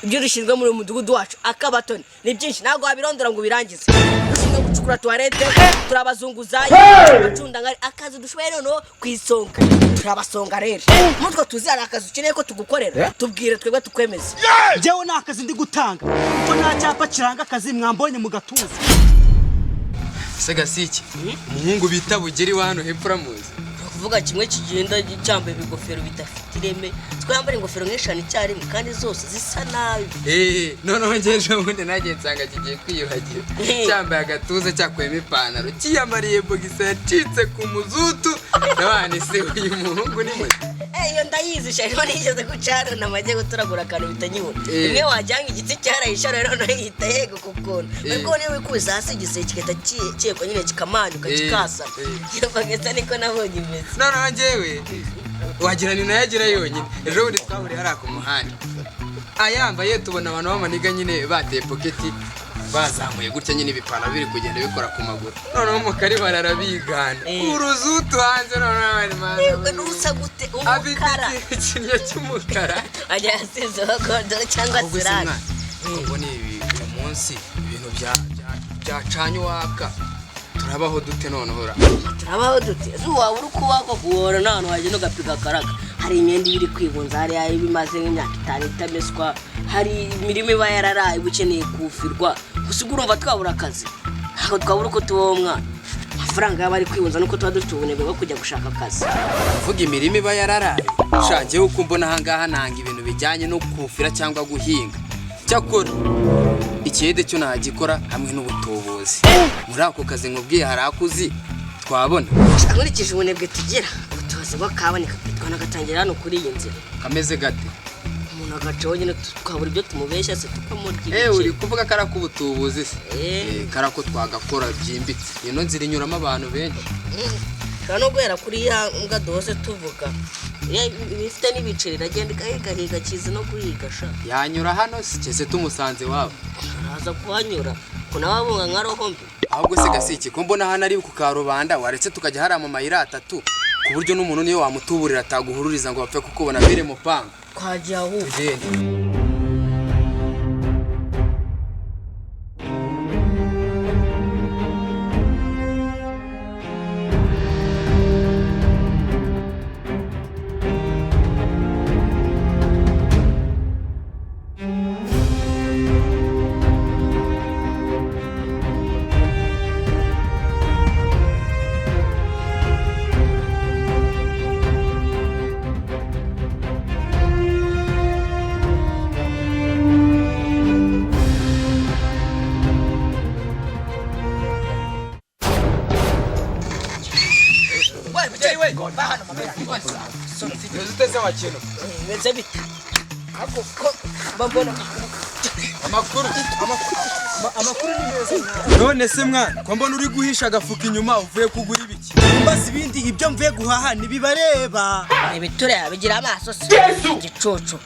ibyo rishinzwe muri umudugudu wacu akabatoni ni byinshi ntabwo wabirondora ngo birangize. Dushinzwe gucukura toilette, turabazunguzayi, turabacunda ngari akazi dushoboye noneho kwisonga. Turabasonga rero. Mutwe tuzi ari akazi ukeneye ko tugukorera. Tubwire twebwe tukwemeze. Jewe nakazi ndi gutanga. Kuko nta cyapa kiranga akazi mwambonye mu gatuza. Segasiki. Umuhungu bita Bugeri wa hano hepfo uramuzi. Kuvuga kimwe kigenda cyambaye ibigofero bitafite ireme. Twambara ingofero nk'eshanu icyarimwe kandi zose zisa nabi. Noneho ngeje ubundi nagiye nsanga kigiye kwiyuhagira. Cyambaye agatuza cyakwema ipantaro. Kiyambariye bogisa yacitse ku muzutu. Nabane se uyu muhungu ni mwe. Iyo ndayizi shano nigeze gucana namaje guturagura kantu bitanyibona. Imwe wajyanga igiti cyarayishara rero nahita yego kukona. Ubwo niwe wikuza hasi igiseke kigeta cyeko nyine kikamanyuka kikasa. Yavageta niko nabonye imeze. Noneho ngewe wagira ni nayagira yonyine. Ejo bundi twaburi hari ku muhanda. Ayambaye tubona abantu bamaniga nyine bateye pocketi bazamuye gutya nyine ibipana biri kugenda bikora ku maguru. Noneho mukari bararabigana. Uruzutu hanze noneho Yego nusa gute umukara. Ikinyo cy'umukara. Ajya asize bagondo cyangwa sirani. Ngo ni ibi munsi ibintu byacanye waka. Turabaho dute noneho ra. Turabaho dute. Zuwa uri kubako kuwora nano waje no gapiga karaga. Hari imyenda ibiri kwibunza hari ibimaze nk'imyaka 5 itameswa. Hari imirimo iba yararaye bukeneye kufirwa. Gusiga urumva twabura akazi. Ntabwo twabura uko tubaho mwana. Amafaranga y'abari kwibunza nuko tuba dufite ubunebwe bwo kujya gushaka akazi. Uvuga imirimo iba yararaye. Ushangiye uko mbona hangaha nanga ibintu bijyanye no kufira cyangwa guhinga. Cyakora ikiyede cyo nagikora hamwe n'ubutubuzi. Muri ako kazi nkubwiye hari akuzi twabona. Nkurikije ubunebwe tugira ubutubuzi bwo kaboneka twitwana gatangira hano kuri iyi nzira. Kameze gate. Umuntu agacaho nyine twabura ibyo tumubeshya se tukamurya. Uri kuvuga karako ubutubuzi se. Karako twagakora byimbitse. Ino nzira inyuramo abantu benshi. Kano guhera kuri ya mbwa dose tuvuga. Bifite n'ibiceri ragenda gahiga kizi no guhiga sha. Yanyura hano sikeze tumusanze wabo. Araza kuhanyura. Kuna wabunga nka rohombi. Ahubwo se Gasiki ko mbona hano ari ku karubanda waretse tukajya hari mu mayira atatu ku buryo n'umuntu niyo wamutuburira ataguhururiza ngo bapfe kukubona bire mupanga. Kwajya aho. Ziteze wakino. Meze bite. Ako babona Amakuru ni meza. None se mwana, ko mbona uri guhisha agafuka inyuma uvuye kugura ibiki? Mbaza ibindi ibyo mvuye guhaha nibibareba. Ibiture bigira amaso se. Gicoco.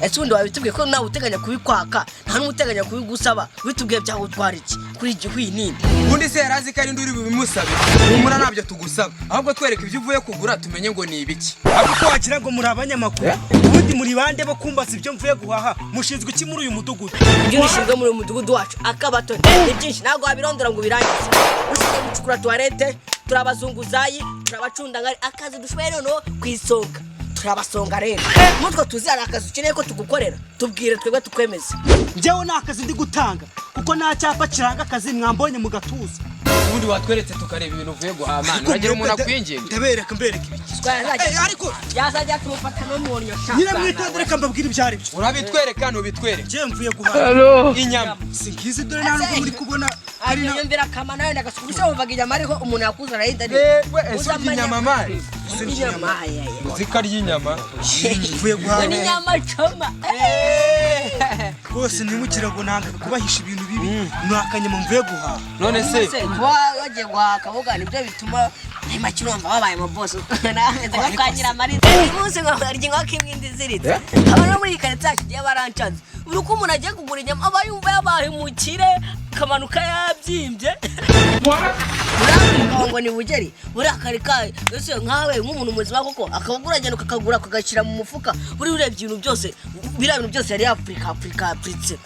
Ese undi wabitubwiye ko nawe uteganya kubikwaka, nta n'umuteganya kubigusaba. Bitubwiye byaho utwara iki kuri igihwi nini. Undi se yarazi ko ari nduri bimusabe. Umura nabyo tugusaba. Ahubwo twereka ibyo uvuye kugura tumenye ngo ni ibiki. Ahubwo wagira ngo muri abanyamakuru. Ubundi muri bande bo kumbaza ibyo mvuye guhaha. Mushinzwe iki muri uyu mudugudu? Ibyo rishinzwe muri umudugudu wacu akabatoni ni byinshi ntabwo wabirondora ngo birangize. Dushinzwe gucukura toilette, turabazunguzayi, turabacunda ngari akazi dushoboye noneho kwisonga. Turabasonga rero. Mutwe tuzi ari akazi ukeneye ko tugukorera. Tubwire twebwe tukwemeze. Jewe nakazi ndi gutanga. Kuko nta cyapa kiranga akazi mwambonye mu gatuza. Ubundi watweretse tukareba ibintu uvuye guhaha. Uragira umuntu akwinginga. Ndabereka ibiki. Ariko yazajya tumufata no mu nyosha. Nyira mwitondere kambabwira ibyari byo. Urabitwereka ntubitwereke. Je mvuye guhaha. Inyama. Singize dore nta nubwo muri kubona ari nyumvira kama nayo ndakasubisha uvaga inyama ariko umuntu yakuzana yindani. Ese inyama mari. Inyama Zikarya inyama. Mvuye guhaha. Ni inyama choma. Bose nimukira ngo nanga kubahisha ibintu bibi. Mwakanyama mvuye guhaha. None se waje guhakavuga nibyo bituma nima kirumva babaye mu boss naheze kwanyira marize umunsi ngo arya ngo kimwindi ziritse abana muri karitsa kigiye barancanze uruko umuntu agiye kugura inyama abayumva yabaye mukire kamanuka yabyimbye uriya ngo ni bugeri buriya kari kayo ese nkawe nk'umuntu muzima koko akaba uragenda ukakagura akagashyira mu mufuka buri urebye ibintu byose biriya bintu byose yari yapuritse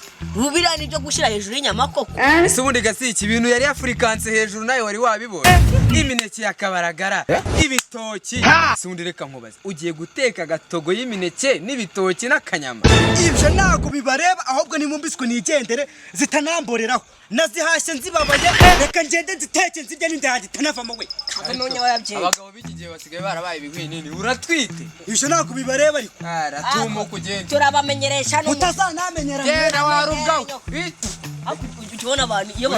biriya ni ibyo gushyira hejuru y'inyama koko ese ubundi gasi iki bintu yari yafurikanse hejuru nawe wari wabibonye imineke yakabaragara ibitoki ese ubundi reka nkubaze ugiye guteka agatogo y'imineke n'ibitoki n'akanyama ibyo ntabwo bibareba ahubwo nimumbiswe nigendere zitanamboreraho nazihashye nzibabaye reka ngende nziteke nzirya n'indahange itanavamo we abagabo b'iki gihe basigaye barabaye ibigwinini uratwite ibyo ntabwo bibareba ariko aratumuka ugenda turabamenyeresha utazanamenyera genda warubwaho ukibona abantu iyo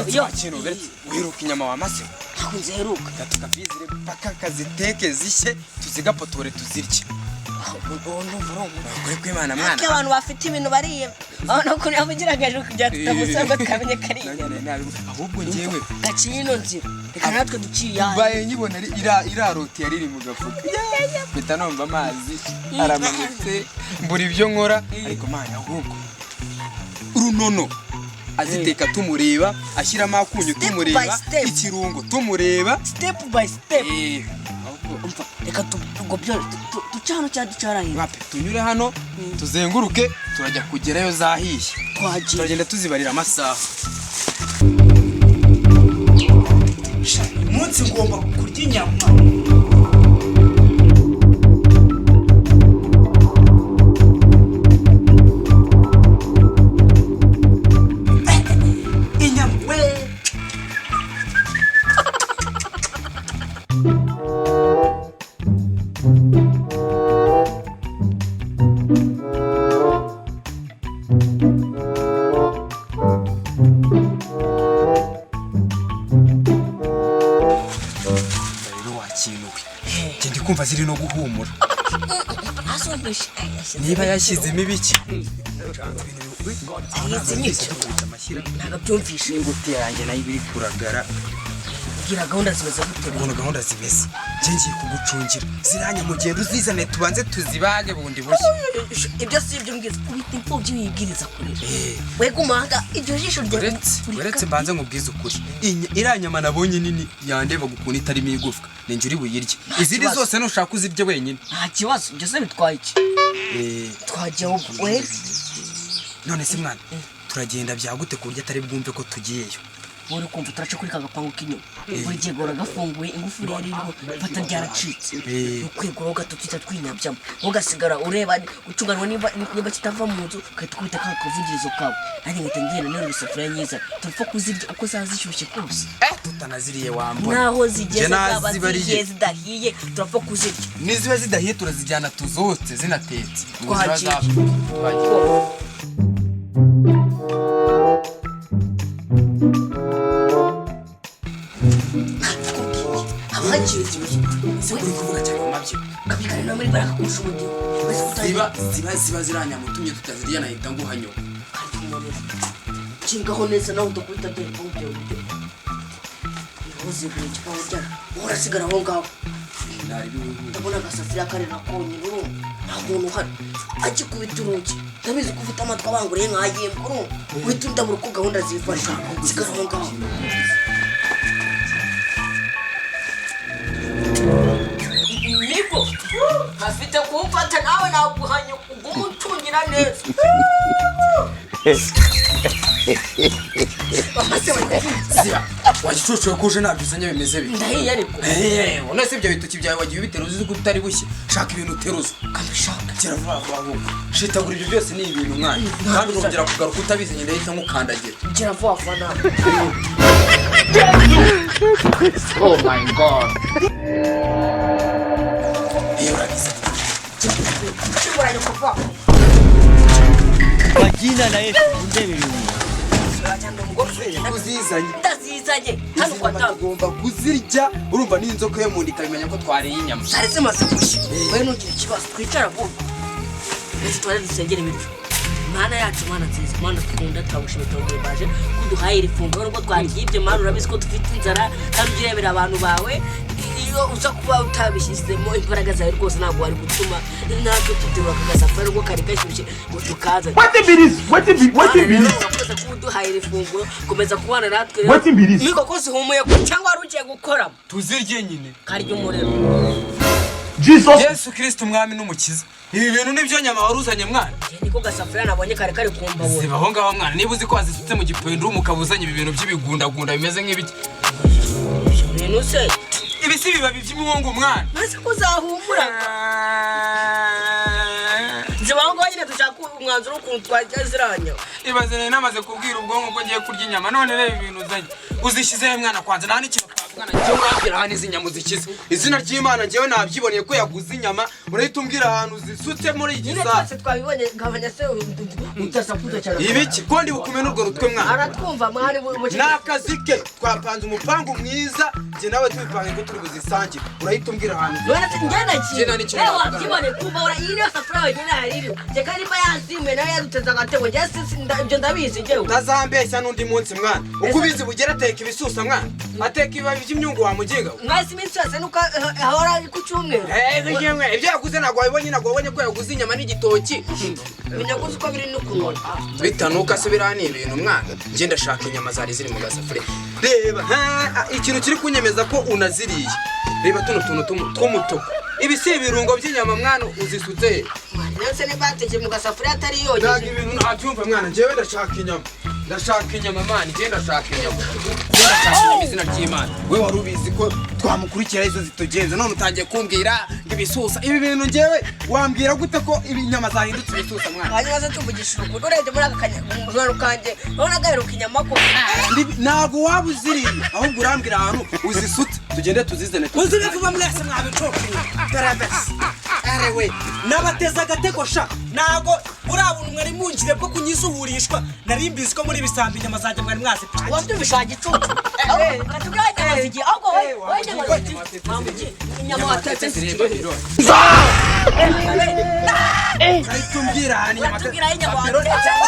wiruka inyama wamaze ntabwo nziheruka tukavizire paka kaziteke zishye tuzigapotore tuzirye kuri kwimana mwana ko abantu bafite ibintu bariye abona ko yabugiragaje kugira tutamusanga tukamenye kariye ahubwo ngewe gaciye ino nzira reka natwe duciye baye nyibona iraroti yari iri mu gafuka mpita numva amazi aramanutse mbura ibyo nkora ariko mana ahubwo runono aziteka tumureba ashyiramo akunyu tumureba ikirungo tumureba step by step reka ducano cyaducarahiye bape tunyure hano tuzenguruke turajya kugerayo zahiye turagenda tuzibarira amasaha umunsi ngomba kurya inyama kumva ziri no guhumura niba yashyizemo ibiki nagabyumvishe ingute yanjye nayo ibiri kuragara gira gahunda zimeze gute gahunda zimeze ngiye kugucungira ziranya mu gihe ruzizane tubanze tuzibage bundi bushya ibyo si ibyo mbwiza ubita imfubyi wibwiriza kure wega umanga iryo jisho uretse mbanze nkubwiza ukuri iriya nyama nabonye nini yandeba gukunda itarimo igufwa ninjye uri buyirye izindi zose nushaka uzirye wenyine nta kibazo ibyo se bitwaye iki twagiye we none se mwana turagenda byagute ku buryo atari bwumve ko tugiyeyo uri kumva turaca kuri kagapangu k'inyuma buri gihe gora gafunguye ingufuri yari iriho fata ryaracitse ukwegura gato twita twinyabyamo ugasigara ureba ucunganwa niba kitava mu nzu ugahita ukubita ka kavugirizo kawe nanjye ngahita ngenda nero isafuriya nyiza turapfa kuzirya uko zaba zishyushye kose tutanaziriye wambona naho zigeze zaba zigiye zidahiye turapfa kuzirya niziba zidahiye turazijyana tuzotse zinatetse twagiye ziba ziranya mutumye tutazirya nahita nguhanyo kingaho neza naho udakubita dore ubyo buryo uzivuye kikawurya urasigara aho ngaho ndabona agasafuriya karera konyine nta muntu uhari agikubita urugi ndabizi ko ufite amatwi abanguriye nk'ay'imbwa uhita undabura uko gahunda zifasha sigara aho ngaho niko afite kumfata nawe naguhanya ugumutungira neza wagicucuye kuje nabyo uzanye bimeze bite ndahiye ariko unese ibyo bitoki byawe wagiye ubiteruza uzi ko utari bushye shaka ibintu uteruza kabishaka kira vuba vuba shitagura ibyo byose ni ibintu mwana kandi urongera kugaruka utabizi ngenda yita nkukandagira gira vuba vuba nawe Oh my God. Majina na Yesu ndebere ndazizanye hano kwa tago ugomba kuzirya urumva n'inzoka yo mu nda ikabimenya ko twariye inyama zari zimaze gushya wowe ntugire ikibazo twicara vuba ndetse twari dusengera ibiryo mana yacu mana nziza mana tukunda turagushimira turaguhimbaje kuduhaye iri funguro nubwo twaryibye mana urabizi ko dufite inzara kandi ujya urebera abantu bawe iyo uza kuba utabishyizemo imbaraga zawe rwose ntabwo wari gutuma natwe tuterura akagasafuriya rwo kari gashyushye ngo tukaza What the tuguhaye iri funguro komeza kubana natwe Wati mbirizi. niko ko zihumuye cyangwa wari ugiye gukora tuzirye nyine karya umuriro Jesus. Yesu Kristo umwami n'umukiza ibi bintu nibyo nyama waruzanye mwana niko gasafuriya nabonye kare kumbabura zibaho ngaho mwana niba uzi ko wazisutse mu gipendo umukabuzanye ibi bintu by'ibigundagunda bimeze nk'ibiki ibintu se ibi si bibabi by'umuhungu mwana maze kuzahumura zibaho ngaho nyine dushaka umwanzuro w'ukuntu twajya ziranya ibaze nari namaze kubwira ubwonko ko ngiye kurya inyama none reba ibintu uzanye uzishyizeho mwana kwanza nta n'ikintu twavugana cyo wabwira ahantu izi nyama uzikize izina ry'Imana njyewe nabyiboneye ko yaguze inyama urahita umbwira ahantu uzisutse muri iki nyine saha twese twabibonye ngabanya se utasakuza cyane ibiki ko ndi bukumene urwo rutwe mwana aratwumva mwari ni akazi ke twapanze umupangu mwiza njye nawe tubipange ko turi buzisangire urahita umbwira ahantu ngenda kintu wabyibone kumva ura iyi niyo safuriya wenyine yaririwe njye kandi mba yazimwe nawe yaduteze agatego njye ibyo ndabizi njyewe utazambeshya n'undi munsi mwana uko ubizi bugera ateka ibisusa mwana ateka ibibabi by'imyungu wamugenga mwese iminsi yose nuko ahora ari ku cyumweru ibyo yaguze ntabwo wabibonye ko yaguze inyama n'igitoki binyaguze uko biri n'ukuntu bitanuka se biriya ni ibintu mwana njye ndashaka inyama zari ziri mu gasafuriya reba ikintu kiri kunyemeza ko unaziriye reba tuno tuntu tw'umutuku ibi si ibirungo by'inyama mwana uzisutse he ndetse ne bateke mu gasafuriya atari ntabwo yogeje ibintu ntabyumva mwana njyewe ndashaka inyama mwana njye ndashaka inyama izina ry'Imana we wari ubizi ko twamukurikira izo zitugenza none utangiye kumbwira ibisusa ibi bintu njyewe wambwira gute ko ibinyama zahindutse ibisusa mwana hanyuma se tuvugisha ukuri urebye muri aka kanyarwanda kanjye urabona agaheruka inyama ko ntabwo waba uziriye ahubwo urambwira ahantu uzisutse tugende tuzizane uzire vuba mwese mwabicokiye garabasi arewe nabateza agatego sha ntago urabona mwari mungire bwo kunyisuhurishwa nari mbizi ko muri bisambi inyama zanjye mwari mwazi wabyumvisha gicucu katubwira inyama zigiye ahubwo wowe inyama zigiye inyama watetse zikiri ahita umbwira ahantu inyama watubwira inyama watetse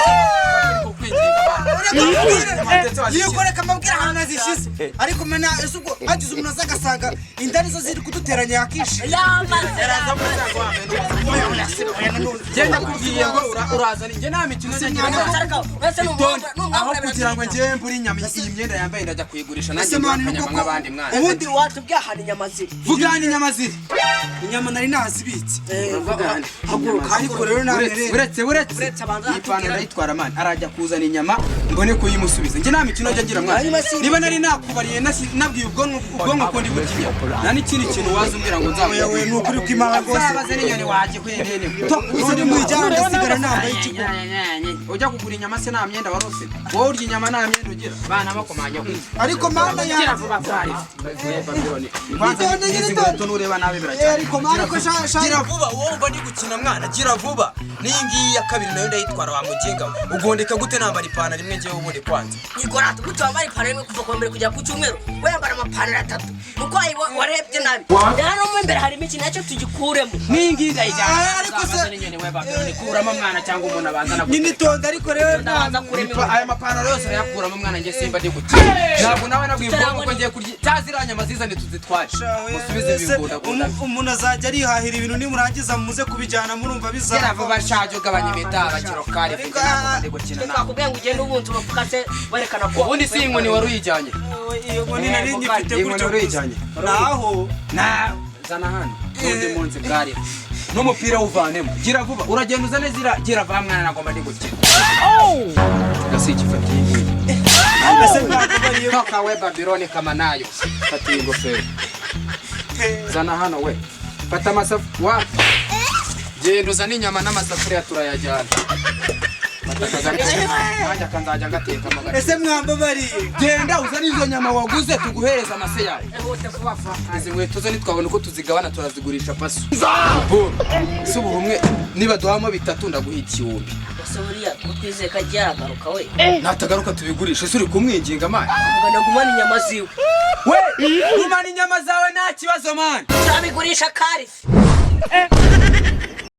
yikoreka amabwira ahantu nazishize ariko mena ese ubwo hagize umuntu aza agasanga inda nizo ziri kuduteranya yakishije genda kubwiye ngo urazana njye nta mikino aho kugira ngo njyewe mbure inyama iyi myenda yambaye ndajya kuyigurisha nanjye akanyama nk'abandi mwana ubundi watubwira ahantu inyama ziri vuga ahantu inyama ziri inyama nari nazibitse haguruka ariko rero uretse iyi pantaro ndayitwara mani arajya kuzana inyama mbone kuyimusubiza njye nta mikino ajya agira mwana niba nari nakubariye nabwiye ubwonko ko ndi burya inyama nta n'ikindi kintu waza umbwira ngo nzamuye ni ukuri kw'Imana rwose uzabaze n'inyoni waje kwihene uri mu ijyana ndasigara nambaye ikigo ujya kugura inyama se nta myenda warose wowe urya inyama nta myenda ugira bana bakomanya kwiza ariko mana gira vuba bwari izi nkweto nureba nabi gira vuba wowe mba ndi gukina mwana gira vuba n'iyi ngiyi ya kabiri nayo ndayitwara wamugenga ugondeka gute nambara ipantaro imwe njyewe ubundi kwanza igorata gute wambara ipantaro imwe kuva kuwa mbere kujya ku cyumweru we yambara amapantaro atatu nuko warebye nabi rero no mu imbere harimo ikintu nacyo tugikuremo n'iyi ngiyi ndayijyana ariko se n'inyoni we babironi kuramo mwana cyangwa umuntu abanza na nitonda ariko rero ndabanza kurema aya mapantaro yose arayakuramo mwana njye simba ndi gukina ntabwo nawe nabwiye ubwonko ko ngiye kurya cyazira nyama zizane tuzitwaye musubize ibigunda umuntu azajya arihahira ibintu nimurangiza muze kubijyana murumva bizaba gira vuba shaje ugabanya imeta abakiro kare fuka ntabwo ndi gukina nawe twakubwiye ngo ugende ubuntu bapfukase barekana ko ubundi si inkoni wari uyijyanye iyo nkoni nari nyifite inkoni gutyo wari uyijyanye naho zana hano n'undi munsi bwari n'umupira uvanemo gira vuba uragenda uzane zira gira vuba mwana nagomba ndi gukina gasi ikifatiye ngiyi mbese mwakubariye toka we Babyloni kama nayo fatiye ingofero zana hano we fata amasafu wa genda uzane inyama n'amasafuriya turayajyana nanjye akanzajya ngateka amagara ese mwambabariye genda uzane izo nyama waguze tuguhereza amase yayo izi nkweto zo nitwabona uko tuzigabana turazigurisha paso si ubu bumwe niba duhamo bitatu ndaguha igihumbi ese buriya utwizeye ko agiye aragaruka we natagaruka tubigurisha ese uri kumwinginga mani ugana gumana inyama ziwe we gumana inyama zawe nta kibazo mani turabigurisha karifi